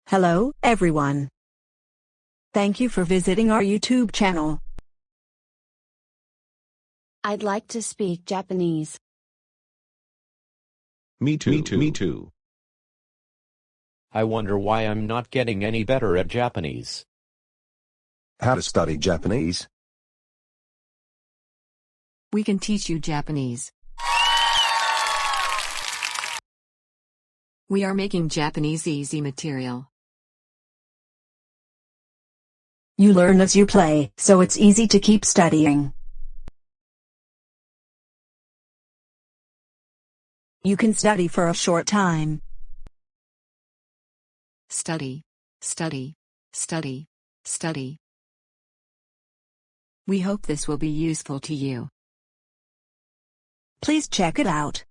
Hello, everyone. Thank you for visiting our YouTube channel. I'd like to speak Japanese. Me too. I wonder why I'm not getting any better at Japanese. How to study Japanese? We can teach you Japanese. We are making Japanese easy material. You learn as you play, so it's easy to keep studying. You can study for a short time. Study, study, study, study. We hope this will be useful to you. Please check it out.